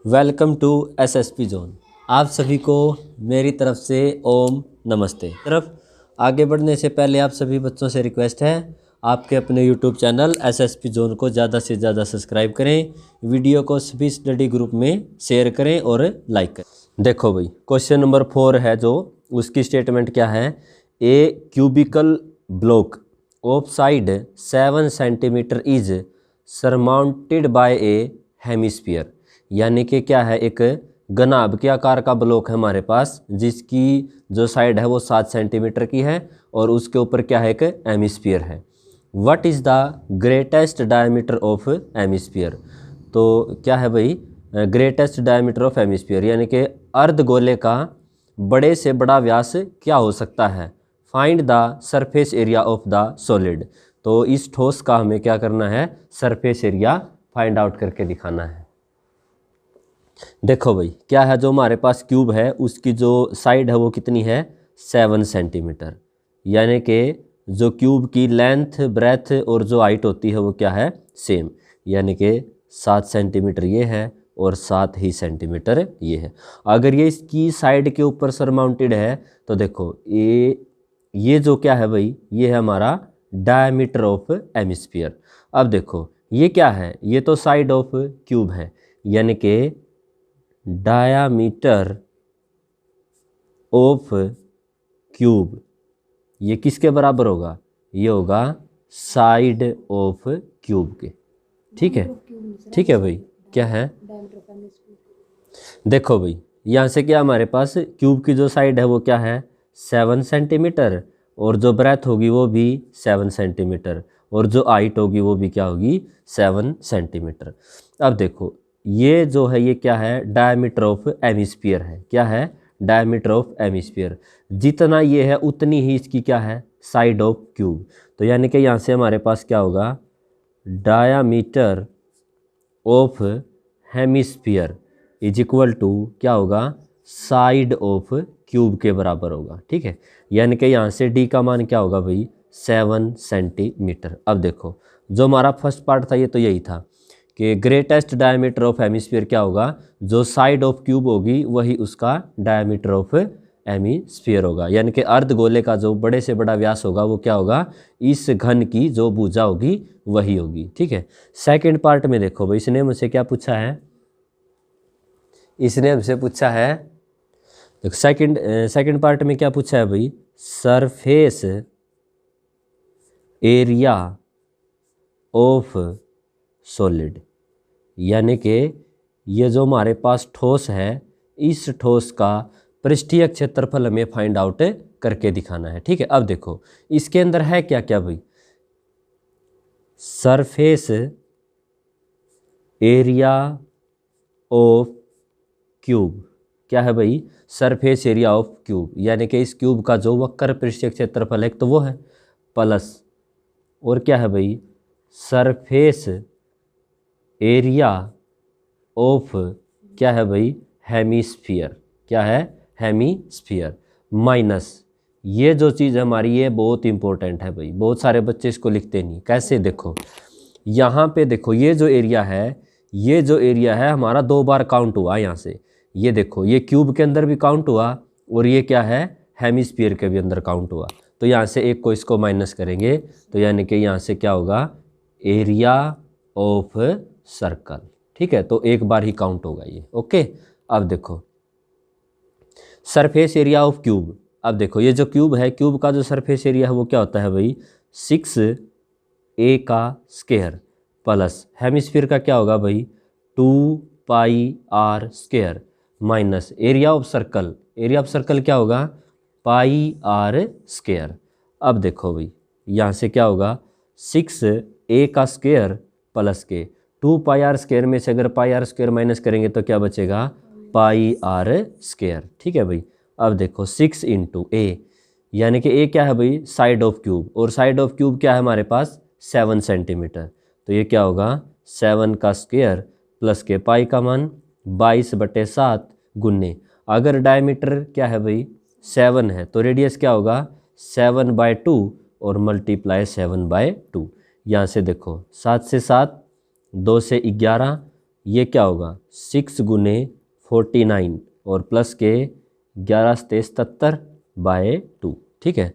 Welcome to SSP zone. आप सभी को मेरी तरफ से ओम नमस्ते। तरफ आगे बढ़ने से पहले आप सभी बच्चों से रिक्वेस्ट है, आपके अपने यूट्यूब चैनल एसएसपी जोन को ज़्यादा से ज़्यादा सब्सक्राइब करें, वीडियो को सभी स्टडी ग्रुप में शेयर करें और लाइक करें। देखो भाई, क्वेश्चन नंबर 4 है जो, उसकी स्टेटमेंट क्या है। A cubical block of side 7 centimetre is surmounted by a hemisphere. यानी कि क्या है, एक घनाभ के आकार का ब्लॉक है हमारे पास, जिसकी जो साइड है वो 7 सेंटीमीटर की है और उसके ऊपर क्या है, एक हेमिस्फीयर है। What is the greatest diameter of hemisphere. तो क्या है भाई, ग्रेटेस्ट डायमीटर ऑफ हेमिस्फीयर यानी कि अर्धगोले का बड़े से बड़ा व्यास क्या हो सकता है। Find the surface area of the solid. तो इस ठोस का हमें क्या करना है, सरफेस एरिया फाइंड आउट करके दिखाना है। देखो भाई, क्या है, जो हमारे पास क्यूब है उसकी जो साइड है वो कितनी है, 7 सेंटीमीटर। यानी कि जो क्यूब की लेंथ, ब्रेथ और जो हाइट होती है वो क्या है, सेम। यानी कि 7 सेंटीमीटर ये है और 7 ही सेंटीमीटर ये है। अगर ये इसकी साइड के ऊपर सरमाउंटेड है तो देखो ये जो क्या है भाई, ये है हमारा डायमीटर ऑफ हेमिस्फीयर। अब देखो ये क्या है, ये तो साइड ऑफ क्यूब है, यानी कि डायामीटर ऑफ क्यूब ये किसके बराबर होगा, ये होगा साइड ऑफ क्यूब के। ठीक है, ठीक है भाई, क्या है, देखो भाई यहाँ से क्या हमारे पास क्यूब की जो साइड है वो क्या है, 7 सेंटीमीटर और जो ब्रेथ होगी वो भी 7 सेंटीमीटर और जो हाइट होगी वो भी क्या होगी, 7 सेंटीमीटर। अब देखो ये जो है ये क्या है, डायमीटर ऑफ हेमिस्फीयर है। क्या है, डायमीटर ऑफ हेमिस्फीयर। जितना ये है उतनी ही इसकी क्या है, साइड ऑफ क्यूब। तो यानी कि यहाँ से हमारे पास क्या होगा, diameter of hemisphere is equal to क्या होगा, साइड ऑफ क्यूब के बराबर होगा। ठीक है, यानी कि यहाँ से डी का मान क्या होगा भाई, 7 सेंटीमीटर। अब देखो जो हमारा फर्स्ट पार्ट था ये तो यही था कि ग्रेटेस्ट डायमीटर ऑफ हेमिस्फीयर क्या होगा, जो साइड ऑफ क्यूब होगी वही उसका डायमीटर ऑफ हेमिस्फीयर होगा। यानी कि अर्धगोले का जो बड़े से बड़ा व्यास होगा वो क्या होगा, इस घन की जो भुजा होगी वही होगी। ठीक है, सेकंड पार्ट में देखो भाई, इसने मुझसे क्या पूछा है, इसने हमसे पूछा है, देखो सेकंड पार्ट में क्या पूछा है भाई, सरफेस एरिया ऑफ सॉलिड। यानी कि ये जो हमारे पास ठोस है, इस ठोस का पृष्ठीय क्षेत्रफल हमें फाइंड आउट करके दिखाना है। ठीक है, अब देखो इसके अंदर है क्या क्या भाई, सरफेस एरिया ऑफ क्यूब। क्या है भाई, सरफेस एरिया ऑफ क्यूब। यानी कि इस क्यूब का जो वक्र पृष्ठीय क्षेत्रफल है तो वो है प्लस, और क्या है भाई, सरफेस एरिया ऑफ क्या है भाई, हेमिस्फीयर। क्या है, हेमिस्फीयर, माइनस ये जो चीज़ हमारी ये बहुत इंपॉर्टेंट है भाई, बहुत सारे बच्चे इसको लिखते नहीं। कैसे, देखो यहाँ पे देखो ये जो एरिया है, ये जो एरिया है हमारा 2 बार काउंट हुआ यहाँ से। ये देखो ये क्यूब के अंदर भी काउंट हुआ और ये क्या है, हेमिस्फीयर के भी अंदर काउंट हुआ। तो यहाँ से एक को इसको माइनस करेंगे तो यानी कि यहाँ से क्या होगा, एरिया ऑफ सर्कल। ठीक है, तो एक बार ही काउंट होगा ये। ओके, अब देखो सरफेस एरिया ऑफ क्यूब। अब देखो ये जो क्यूब है, क्यूब का जो सरफेस एरिया है वो क्या होता है भाई, 6a का स्क्वायर प्लस हेमिस्फीयर का क्या होगा भाई, 2πr square minus area of circle. Area of circle क्या होगा, πr स्क्वायर। अब देखो भाई यहाँ से क्या होगा, 6a का स्क्वायर प्लस के 2πr स्क्वायर में से अगर πr स्क्वायर माइनस करेंगे तो क्या बचेगा, πr स्क्वायर। ठीक है भाई, अब देखो 6 × a, यानी कि a क्या है भाई, साइड ऑफ क्यूब, और साइड ऑफ क्यूब क्या है हमारे पास, 7 सेंटीमीटर। तो ये क्या होगा, 7 का स्क्वायर प्लस के पाई का मान 22/7 गुन्ने, अगर डायमीटर क्या है भाई 7 है तो रेडियस क्या होगा, 7/2 और मल्टीप्लाई 7/2। यहाँ से देखो 7 से 7, 2 से 11, ये क्या होगा 6 गुने 49 और प्लस के 11 से 77/2। ठीक है।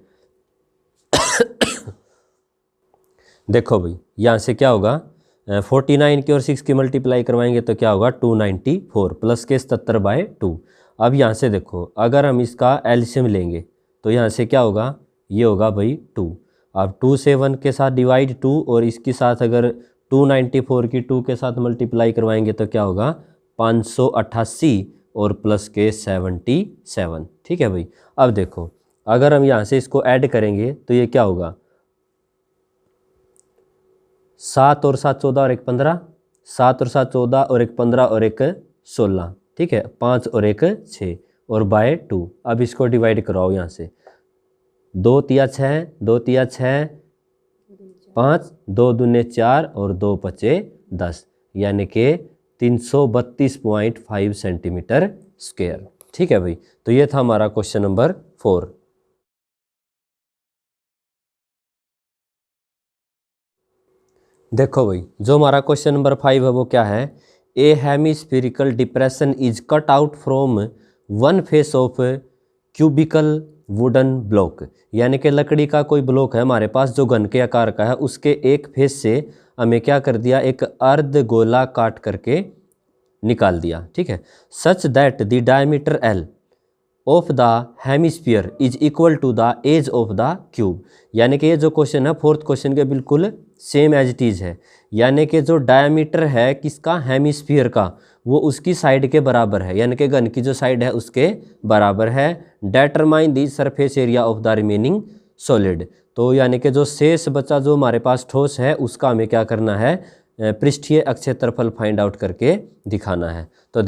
देखो भाई यहाँ से क्या होगा 49 की और 6 की मल्टीप्लाई करवाएंगे तो क्या होगा 294 प्लस के 77/2। अब यहाँ से देखो अगर हम इसका एलसीएम लेंगे तो यहाँ से क्या होगा, ये होगा भाई 2। अब 2 से 1 के साथ डिवाइड 2 और इसके साथ अगर 294 की 2 के साथ मल्टीप्लाई करवाएंगे तो क्या होगा 588 और प्लस के 77। ठीक है भाई। अब देखो अगर हम यहाँ से इसको ऐड करेंगे तो ये क्या होगा 7 और 7 14 और 1 15, 7 और 7 14 और 1 15 और 1 16। ठीक है, 5 और 1 6 और बाय 2। अब इसको डिवाइड कराओ यहाँ से 2 तिया 6, 2 तिया 6 5, 2 दूने 4 और 2 पचे 10, यानी कि 332.5 सेंटीमीटर स्क्वायर। ठीक है भाई, तो ये था हमारा क्वेश्चन नंबर 4। देखो भाई जो हमारा क्वेश्चन नंबर 5 है वो क्या है, a hemispherical depression is cut out from one face of cubical wooden block, यानी कि लकड़ी का कोई ब्लॉक है हमारे पास जो घन के आकार का है, उसके एक फेस से हमें क्या कर दिया एक अर्ध गोला काट करके निकाल दिया। ठीक है, such that the diameter L of the hemisphere is equal to the edge of the cube, यानी कि ये जो क्वेश्चन है 4th क्वेश्चन के बिल्कुल सेम एज इट इज है, यानी कि जो डायमीटर है किसका हेमिस्फीयर का वो उसकी साइड के बराबर है, यानी कि घन की जो साइड है उसके बराबर है। Determine the surface area of the remaining solid, तो यानी कि जो शेष बचा जो हमारे पास ठोस है उसका हमें क्या करना है पृष्ठीय अक्ष क्षेत्रफल फाइंड आउट करके दिखाना है। तो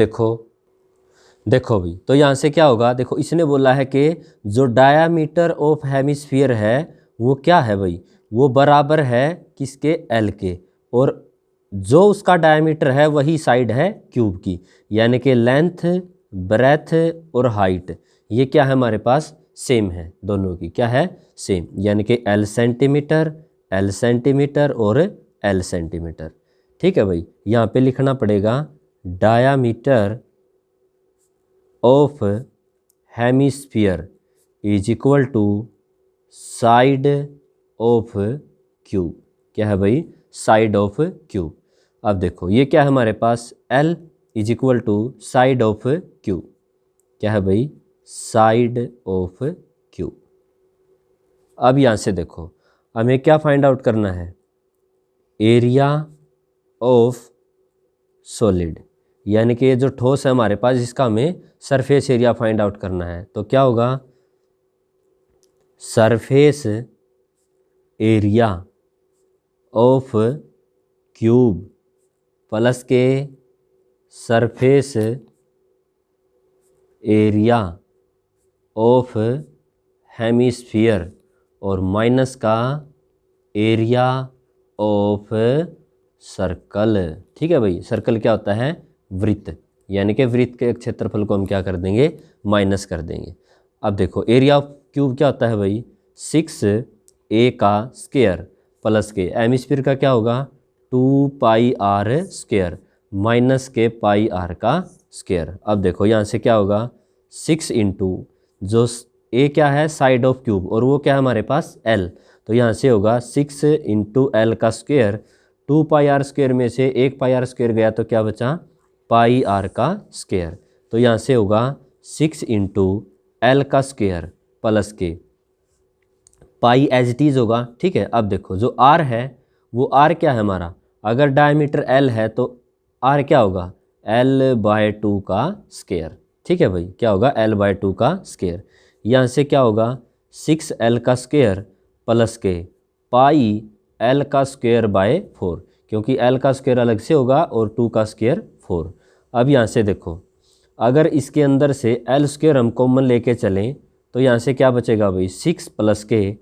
देखो भी तो यहाँ से क्या होगा, देखो इसने बोला है कि जो डायामीटर ऑफ हेमिस्फीयर है वो क्या है भाई, वो बराबर है किसके एल के, और जो उसका डायमीटर है वही साइड है क्यूब की, यानी कि लेंथ ब्रेथ और हाइट ये क्या है हमारे पास सेम है, दोनों की क्या है सेम, यानी कि एल सेंटीमीटर और एल सेंटीमीटर। ठीक है भाई, यहाँ पे लिखना पड़ेगा diameter of hemisphere is equal to side of cube, क्या है भाई साइड ऑफ क्यूब। अब देखो ये क्या है हमारे पास L is equal to side of cube, क्या है भाई साइड ऑफ क्यूब। अब यहाँ से देखो हमें क्या फाइंड आउट करना है, एरिया ऑफ सॉलिड, यानी कि ये जो ठोस है हमारे पास इसका हमें सरफेस एरिया फाइंड आउट करना है। तो क्या होगा surface area of cube plus के सरफेस एरिया ऑफ हेमिस्फीयर और माइनस का एरिया ऑफ सर्कल। ठीक है भाई, सर्कल क्या होता है वृत्त, यानी कि वृत्त के क्षेत्रफल को हम क्या कर देंगे माइनस कर देंगे। अब देखो एरिया ऑफ क्यूब क्या होता है भाई 6a का स्क्वायर प्लस के हेमिस्फीयर का क्या होगा 2πr स्क्वायर माइनस के πr का स्क्वायर। अब देखो यहाँ से क्या होगा 6 इंटू जो a क्या है साइड ऑफ क्यूब और वो क्या है हमारे पास l, तो यहाँ से होगा 6 इंटू एल का स्क्वायर, 2πr स्क्वायर में से 1πr स्क्वायर गया तो क्या बचा πr का स्क्वायर, तो यहाँ से होगा 6 इंटू एल का स्क्वायर प्लस के पाई एज इट इज होगा। ठीक है, अब देखो जो r है वो r क्या है हमारा, अगर डायमीटर l है तो r क्या होगा l/2 का स्क्वायर। ठीक है भाई, क्या होगा l/2 का स्क्वायर। यहाँ से क्या होगा 6l का स्क्वायर प्लस के पाई l का स्क्वायर बाय 4, क्योंकि l का स्क्वायर अलग से होगा और 2 का स्क्वायर 4। अब यहाँ से देखो अगर इसके अंदर से l स्क्वायर हम कॉमन लेके चलें तो यहाँ से क्या बचेगा भाई 6 प्लस के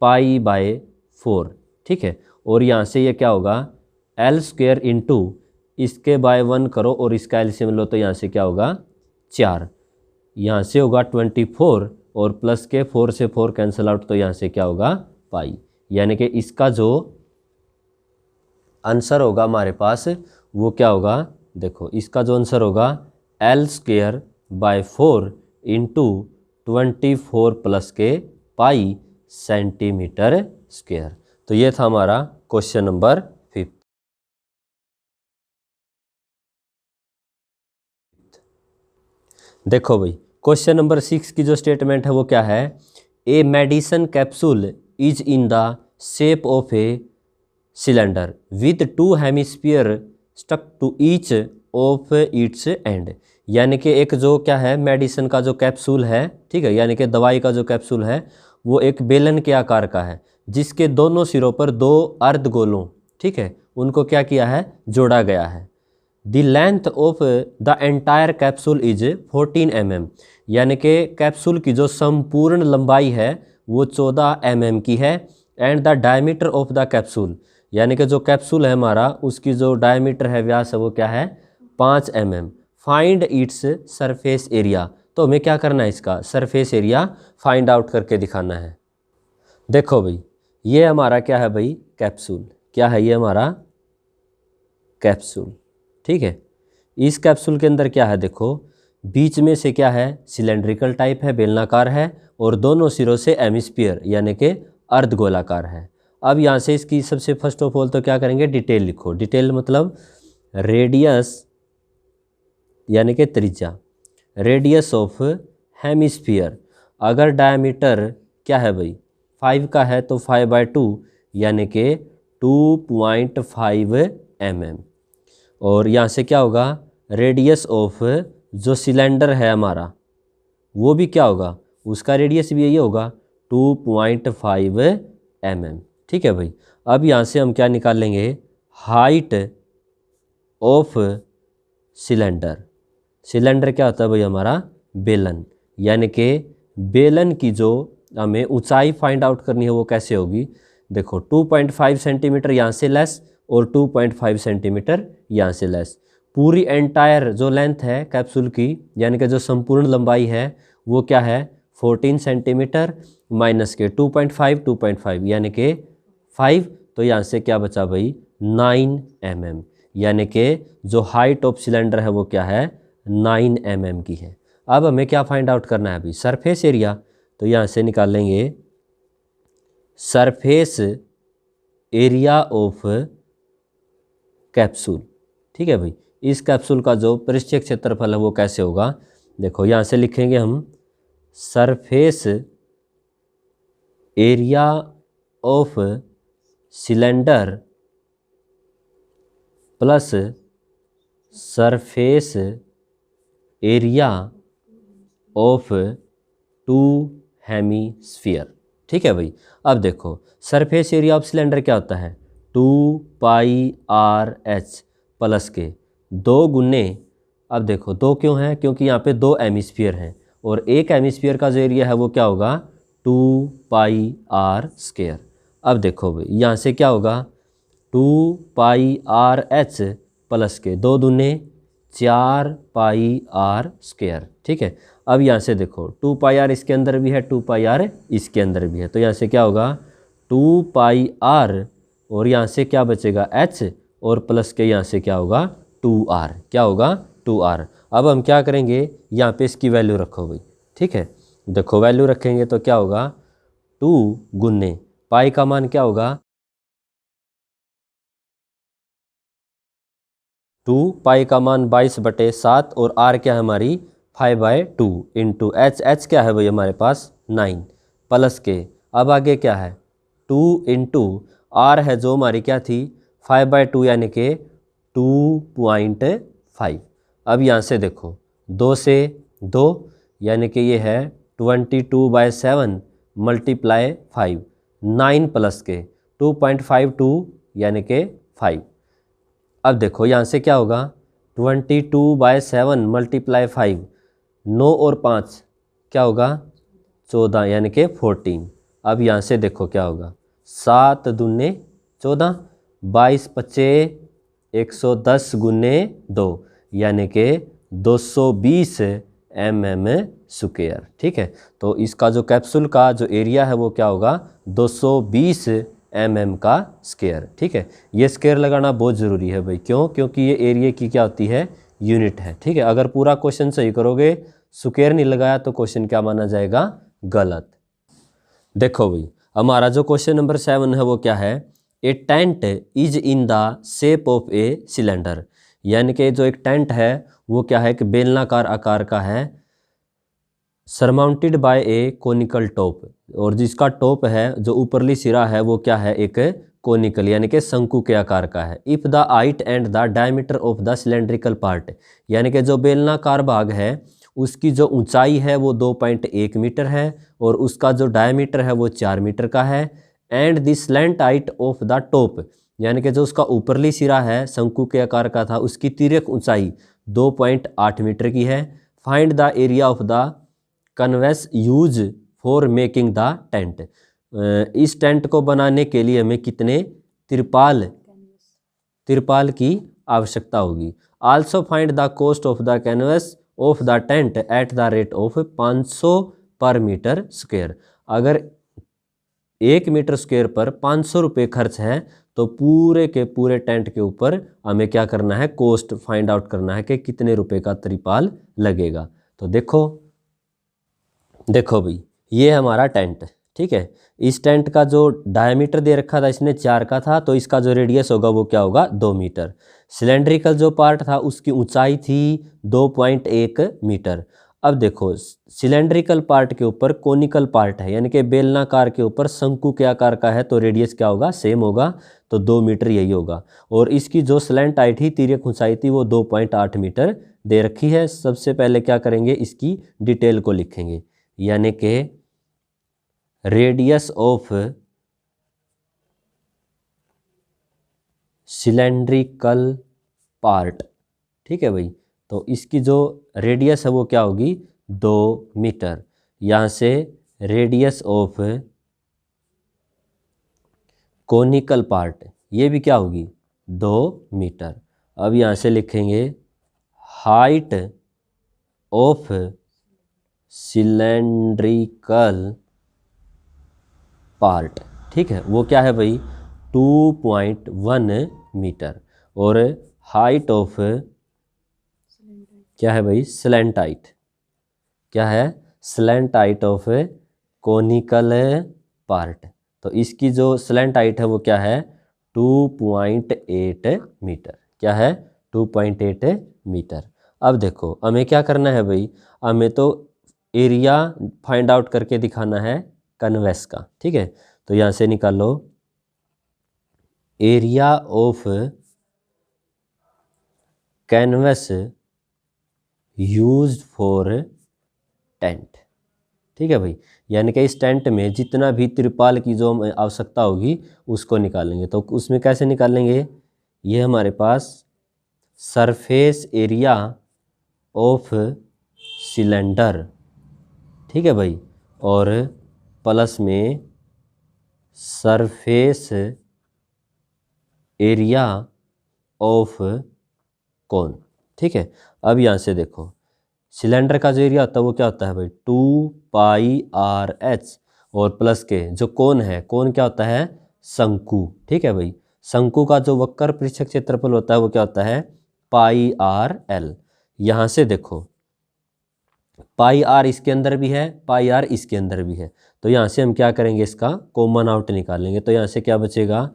पाई बाय 4। ठीक है, और यहाँ से ये क्या होगा l स्क्वायर इंटू इसके बाय 1 करो और इसका एलसीएम लो तो यहाँ से क्या होगा 4, यहाँ से होगा 24 और प्लस के 4 से 4 कैंसिल आउट तो यहाँ से क्या होगा पाई, यानी कि इसका जो आंसर होगा हमारे पास वो क्या होगा देखो इसका जो आंसर होगा L²/4 इंटू 24 + सेंटीमीटर स्क्वायर। तो ये था हमारा क्वेश्चन नंबर 5। देखो भाई क्वेश्चन नंबर 6 की जो स्टेटमेंट है वो क्या है, a medicine capsule is in the shape of a cylinder with 2 hemisphere stuck to each of its end. यानी कि एक जो क्या है मेडिसिन का जो कैप्सूल है, ठीक है, यानी कि दवाई का जो कैप्सूल है वो एक बेलन के आकार का है जिसके दोनों सिरों पर 2 अर्धगोलों, ठीक है, उनको क्या किया है, जोड़ा गया है। The length of the entire capsule is 14 mm। यानी कि कैप्सूल की जो संपूर्ण लंबाई है वो 14 mm की है। And the diameter of the capsule, यानी कि जो कैप्सूल है हमारा उसकी जो डायमीटर है, व्यास है, वो क्या है, 5 mm। Find its surface area. तो हमें क्या करना है, इसका सरफेस एरिया फाइंड आउट करके दिखाना है। देखो भाई ये हमारा क्या है भाई, कैप्सूल, क्या है ये हमारा कैप्सूल, ठीक है। इस कैप्सूल के अंदर क्या है, देखो बीच में से क्या है, सिलेंड्रिकल टाइप है, बेलनाकार है, और दोनों सिरों से एमिस्फीयर यानी कि अर्धगोलाकार है। अब यहाँ से इसकी सबसे फर्स्ट ऑफ ऑल तो क्या करेंगे, डिटेल लिखो। डिटेल मतलब रेडियस यानी कि त्रिज्या, रेडियस ऑफ हेमिस्फीयर। अगर डायमीटर क्या है भाई 5 का है तो 5/2 यानी कि 2.5 mm। और यहाँ से क्या होगा, रेडियस ऑफ जो सिलेंडर है हमारा वो भी क्या होगा, उसका रेडियस भी यही होगा 2.5 mm, ठीक है भाई। अब यहाँ से हम क्या निकाल लेंगे, हाइट ऑफ सिलेंडर। सिलेंडर क्या होता है भाई हमारा, बेलन, यानी कि बेलन की जो हमें ऊंचाई फाइंड आउट करनी है वो कैसे होगी, देखो 2.5 सेंटीमीटर यहाँ से लेस और 2.5 सेंटीमीटर यहाँ से लेस। पूरी एंटायर जो लेंथ है कैप्सूल की यानी कि जो संपूर्ण लंबाई है वो क्या है 14 सेंटीमीटर माइनस के 2.5 यानी कि 5, तो यहाँ से क्या बचा भाई 9 mm। यानी कि जो हाइट ऑफ सिलेंडर है वो क्या है 9 mm की है। अब हमें क्या फाइंड आउट करना है भाई, सरफेस एरिया। तो यहाँ से निकाल लेंगे सरफेस एरिया ऑफ कैप्सूल, ठीक है भाई। इस कैप्सूल का जो पृष्ठीय क्षेत्रफल है वो कैसे होगा, देखो यहाँ से लिखेंगे हम surface area of cylinder plus surface area of 2 hemisphere, ठीक है भाई। अब देखो सरफेस एरिया ऑफ सिलेंडर क्या होता है 2πRH प्लस के 2 गुने, अब देखो 2 क्यों है, क्योंकि यहाँ पे 2 हेमिस्फीयर हैं और एक हेमिस्फीयर का जो एरिया है वो क्या होगा 2πR²। अब देखो भाई यहाँ से क्या होगा 2πRH प्लस के 2 दूने 4πR², ठीक है। अब यहाँ से देखो 2πR इसके अंदर भी है 2πR इसके अंदर भी है, तो यहाँ से क्या होगा 2πR और यहाँ से क्या बचेगा H और प्लस के यहाँ से क्या होगा 2R, क्या होगा 2R। अब हम क्या करेंगे यहाँ पे इसकी वैल्यू रखो भाई, ठीक है। देखो वैल्यू रखेंगे तो क्या होगा 2 गुने पाई का मान क्या होगा 2 पाई का मान 22/7 और R क्या है हमारी 5/2 इंटू H क्या है भाई हमारे पास 9 प्लस के, अब आगे क्या है 2 इंटू R है जो हमारी क्या थी 5/2 यानी कि 2.5। अब यहाँ से देखो 2 से 2 यानी कि ये है 22/7 × 5 9 प्लस के 2.52 यानी कि 5। अब देखो यहाँ से क्या होगा 22/7 × 5 9 और 5 क्या होगा 14 यानी कि 14। अब यहाँ से देखो क्या होगा 7 दूने 14 22 25 110 गुने 2 यानी कि 220 mm², ठीक है। तो इसका जो कैप्सूल का जो एरिया है वो क्या होगा 220 mm का स्क्वायर। ठीक है, ये स्क्वायर लगाना बहुत ज़रूरी है भाई। क्यों? क्योंकि ये एरिया की क्या होती है? यूनिट है। ठीक है, अगर पूरा क्वेश्चन सही करोगे, स्क्वायर नहीं लगाया तो क्वेश्चन क्या माना जाएगा? गलत। देखो भाई, हमारा जो क्वेश्चन नंबर 7 है वो क्या है? A tent is in the shape of a cylinder. यानी कि जो एक टेंट है वो क्या है कि बेलनाकार आकार का है, surmounted by A conical top, और जिसका टॉप है, जो ऊपरली सिरा है, वो क्या है? एक कोनिकल यानी कि शंकु के आकार का है। If the height and the diameter of the cylindrical part, यानी कि जो बेलनाकार भाग है उसकी जो ऊंचाई है वो 2.1 मीटर है और उसका जो डायमीटर है वो 4 मीटर का है। And the slant height of the top, यानी कि जो उसका ऊपरली सिरा है शंकु के आकार का था, उसकी तिर्यक ऊंचाई 2.8 मीटर की है। Find the area of the canvas use for making the tent. इस टेंट को बनाने के लिए हमें कितने तिरपाल की आवश्यकता होगी। Also find the cost of the canvas of the tent at the rate of 500 पर मीटर स्क्वायर। अगर 1 मीटर स्क्वायर पर 500 रुपये खर्च है तो पूरे के पूरे टेंट के ऊपर हमें क्या करना है? कॉस्ट फाइंड आउट करना है कि कितने रुपए का त्रिपाल लगेगा। तो देखो भाई, ये हमारा टेंट। ठीक है, इस टेंट का जो डायमीटर दे रखा था इसने 4 का था, तो इसका जो रेडियस होगा वो क्या होगा? 2 मीटर। सिलेंड्रिकल जो पार्ट था उसकी ऊंचाई थी 2.1 मीटर। अब देखो, सिलेंड्रिकल पार्ट के ऊपर कोनिकल पार्ट है, यानी कि बेलनाकार के ऊपर शंकु के आकार का है, तो रेडियस क्या होगा? सेम होगा, तो 2 मीटर यही होगा। और इसकी जो स्लैंट हाइट थी, तिर्यक ऊंचाई थी, वो 2.8 मीटर दे रखी है। सबसे पहले क्या करेंगे? इसकी डिटेल को लिखेंगे, यानी कि रेडियस ऑफ सिलेंड्रिकल पार्ट। ठीक है भाई, तो इसकी जो रेडियस है वो क्या होगी? 2 मीटर। यहाँ से रेडियस ऑफ कोनिकल पार्ट, ये भी क्या होगी? 2 मीटर। अब यहाँ से लिखेंगे हाइट ऑफ सिलेंड्रिकल पार्ट। ठीक है, वो क्या है भाई? 2.1 मीटर। और हाइट ऑफ क्या है भाई? Slant height. क्या है? Slant height of conical part. तो इसकी जो स्लैंट हाइट है वो क्या है? 2.8 मीटर। क्या है? 2.8 मीटर। अब देखो, हमें क्या करना है भाई? हमें तो एरिया फाइंड आउट करके दिखाना है कन्वेस का। ठीक है, तो यहाँ से निकालो area of canvas used for tent. ठीक है भाई, यानी कि इस टेंट में जितना भी तिरपाल की जो आवश्यकता होगी उसको निकालेंगे। तो उसमें कैसे निकालेंगे? ये हमारे पास सरफेस एरिया ऑफ सिलेंडर। ठीक है भाई, और प्लस में सरफेस एरिया ऑफ कोन। ठीक है, अब यहाँ से देखो, सिलेंडर का जो एरिया होता है वो क्या होता है भाई? 2πr/h, और प्लस के जो कोन है, कोन क्या होता है? शंकु। ठीक है भाई, शंकु का जो वक्र पृष्ठ क्षेत्रफल होता है वो क्या होता है? πr/l। यहाँ से देखो, πr इसके अंदर भी है, πr इसके अंदर भी है, तो यहाँ से हम क्या करेंगे? इसका कॉमन आउट निकालेंगे। तो यहाँ से क्या बचेगा?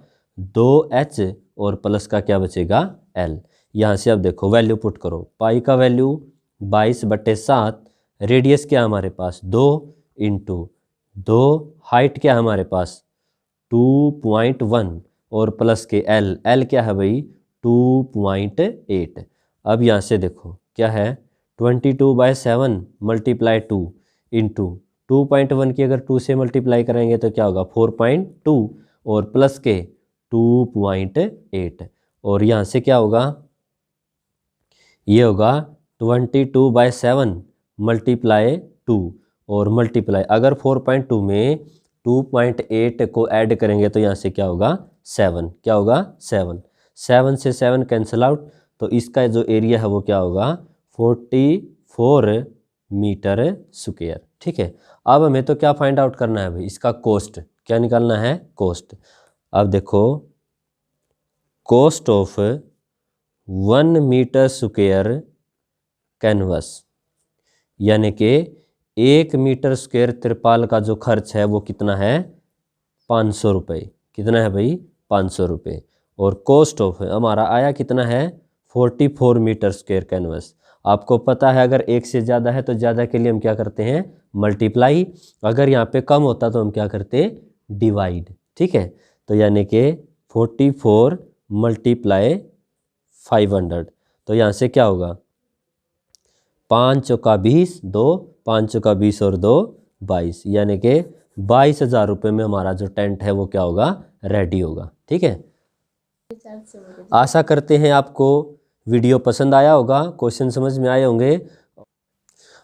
2h, और प्लस का क्या बचेगा? l। यहाँ से अब देखो, वैल्यू पुट करो। पाई का वैल्यू 22/7, रेडियस क्या हमारे पास? 2 इंटू 2, हाइट क्या हमारे पास? 2.1, और प्लस के l क्या है भाई? 2.8। अब यहाँ से देखो क्या है? 22/7 मल्टीप्लाई 2 इंटू 2.1 की अगर 2 से मल्टीप्लाई करेंगे तो क्या होगा? 4.2, और प्लस के 2.8, और यहाँ से क्या होगा? ये होगा 22/7 मल्टीप्लाई 2, और मल्टीप्लाई अगर 4.2 में 2.8 को ऐड करेंगे तो यहाँ से क्या होगा? 7। क्या होगा? 7। 7 से 7 कैंसिल आउट, तो इसका जो एरिया है वो क्या होगा? 44 मीटर स्क्वायर। ठीक है, अब हमें तो क्या फाइंड आउट करना है भाई? इसका कॉस्ट क्या निकालना है? कॉस्ट। अब देखो, cost of 1 metre square canvas, यानी कि 1 मीटर स्क्वायर तिरपाल का जो खर्च है वो कितना है, 500 रुपये। कितना है भाई, 500 रुपये। और कॉस्ट ऑफ हमारा आया कितना है, 44 मीटर स्क्वायर कैनवस। आपको पता है अगर एक से ज़्यादा है तो ज़्यादा के लिए हम क्या करते हैं, मल्टीप्लाई। अगर यहाँ पे कम होता तो हम क्या करते, डिवाइड। ठीक है, तो यानी कि 44 मल्टीप्लाई 500, तो यहाँ से क्या होगा, 5 चौका 20, 2 5 चौका 20 और 2 22, यानी कि 22,000 रुपये में हमारा जो टेंट है वो क्या होगा, रेडी होगा। ठीक है, आशा करते हैं आपको वीडियो पसंद आया होगा, क्वेश्चन समझ में आए होंगे।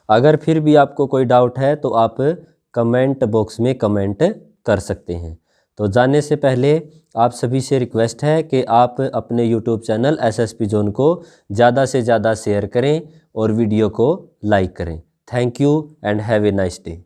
अगर फिर भी आपको कोई डाउट है तो आप कमेंट बॉक्स में कमेंट कर सकते हैं। तो जाने से पहले आप सभी से रिक्वेस्ट है कि आप अपने YouTube चैनल SSP जोन को ज़्यादा से ज़्यादा शेयर करें और वीडियो को लाइक करें। Thank you and have a nice day.